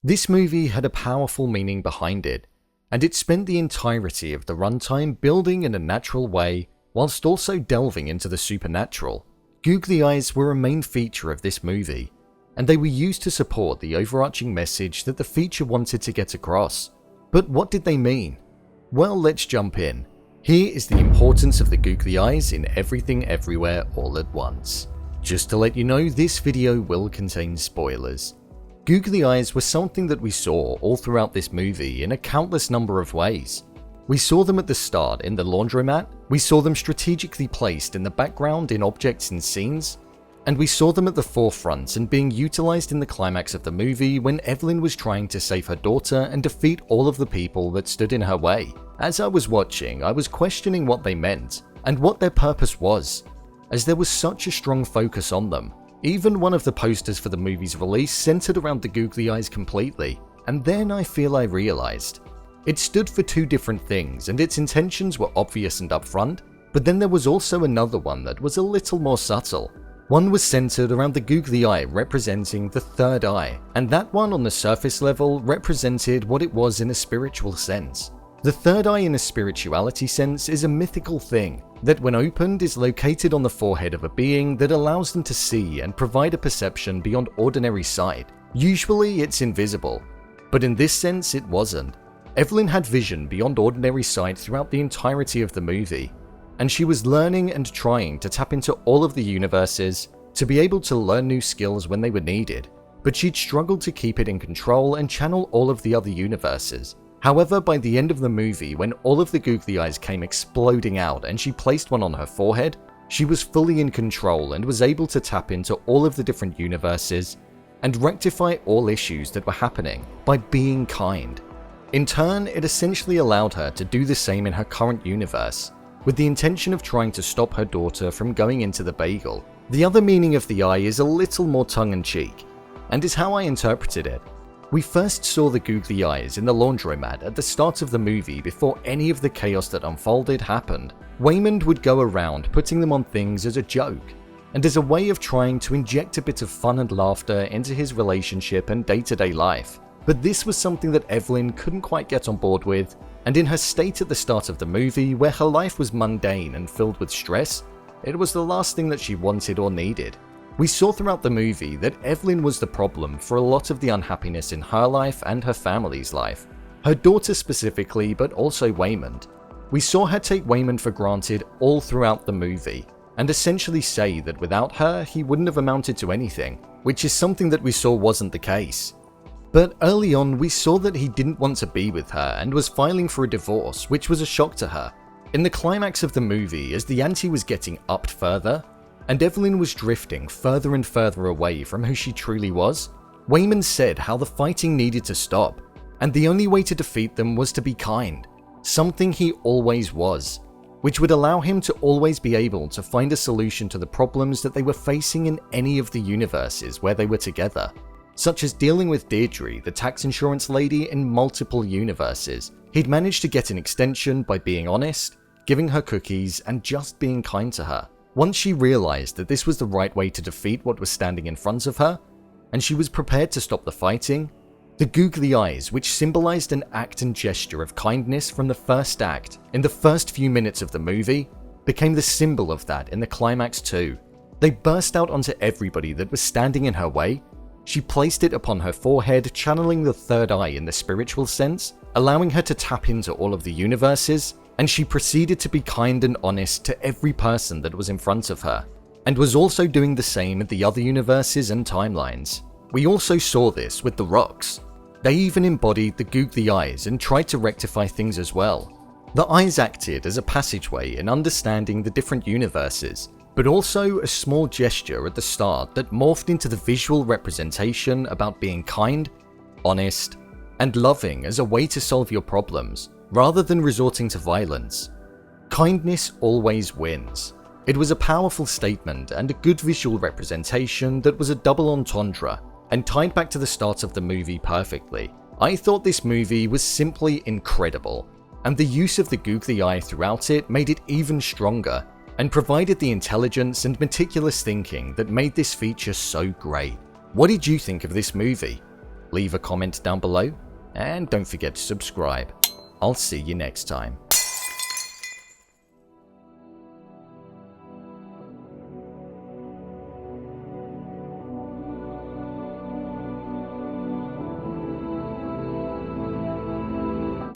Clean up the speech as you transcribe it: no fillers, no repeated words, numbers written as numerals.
This movie had a powerful meaning behind it, and it spent the entirety of the runtime building in a natural way whilst also delving into the supernatural. Googly Eyes were a main feature of this movie, and they were used to support the overarching message that the feature wanted to get across. But what did they mean? Well, let's jump in. Here is the importance of the Googly Eyes in Everything Everywhere All at Once. Just to let you know, this video will contain spoilers. Googly Eyes were something that we saw all throughout this movie in a countless number of ways. We saw them at the start in the laundromat, we saw them strategically placed in the background in objects and scenes, and we saw them at the forefront and being utilized in the climax of the movie when Evelyn was trying to save her daughter and defeat all of the people that stood in her way. As I was watching, I was questioning what they meant and what their purpose was, as there was such a strong focus on them. Even one of the posters for the movie's release centered around the Googly Eyes completely, and then I feel I realized. It stood for two different things and its intentions were obvious and upfront, but then there was also another one that was a little more subtle. One was centered around the Googly Eye representing the third eye, and that one on the surface level represented what it was in a spiritual sense. The third eye in a spirituality sense is a mythical thing that when opened is located on the forehead of a being that allows them to see and provide a perception beyond ordinary sight. Usually it's invisible, but in this sense it wasn't. Evelyn had vision beyond ordinary sight throughout the entirety of the movie, and she was learning and trying to tap into all of the universes to be able to learn new skills when they were needed, but she'd struggled to keep it in control and channel all of the other universes. However, by the end of the movie, when all of the Googly Eyes came exploding out and she placed one on her forehead, she was fully in control and was able to tap into all of the different universes and rectify all issues that were happening by being kind. In turn, it essentially allowed her to do the same in her current universe, with the intention of trying to stop her daughter from going into the bagel. The other meaning of the eye is a little more tongue-in-cheek, and is how I interpreted it. We first saw the Googly Eyes in the laundromat at the start of the movie before any of the chaos that unfolded happened. Waymond would go around putting them on things as a joke, and as a way of trying to inject a bit of fun and laughter into his relationship and day-to-day life. But this was something that Evelyn couldn't quite get on board with, and in her state at the start of the movie where her life was mundane and filled with stress, it was the last thing that she wanted or needed. We saw throughout the movie that Evelyn was the problem for a lot of the unhappiness in her life and her family's life. Her daughter specifically, but also Waymond. We saw her take Waymond for granted all throughout the movie, and essentially say that without her, he wouldn't have amounted to anything, which is something that we saw wasn't the case. But early on, we saw that he didn't want to be with her and was filing for a divorce, which was a shock to her. In the climax of the movie, as the ante was getting upped further, and Evelyn was drifting further and further away from who she truly was, Waymond said how the fighting needed to stop, and the only way to defeat them was to be kind, something he always was, which would allow him to always be able to find a solution to the problems that they were facing in any of the universes where they were together, such as dealing with Deirdre, the tax insurance lady, in multiple universes. He'd managed to get an extension by being honest, giving her cookies, and just being kind to her. Once she realized that this was the right way to defeat what was standing in front of her, and she was prepared to stop the fighting, the Googly Eyes, which symbolized an act and gesture of kindness from the first act in the first few minutes of the movie, became the symbol of that in the climax too. They burst out onto everybody that was standing in her way. She placed it upon her forehead, channeling the third eye in the spiritual sense, allowing her to tap into all of the universes, and she proceeded to be kind and honest to every person that was in front of her, and was also doing the same in the other universes and timelines. We also saw this with the rocks. They even embodied the Googly Eyes and tried to rectify things as well. The eyes acted as a passageway in understanding the different universes, but also a small gesture at the start that morphed into the visual representation about being kind, honest, and loving as a way to solve your problems, rather than resorting to violence. Kindness always wins. It was a powerful statement and a good visual representation that was a double entendre and tied back to the start of the movie perfectly. I thought this movie was simply incredible, and the use of the Googly Eye throughout it made it even stronger and provided the intelligence and meticulous thinking that made this feature so great. What did you think of this movie? Leave a comment down below, and don't forget to subscribe. I'll see you next time.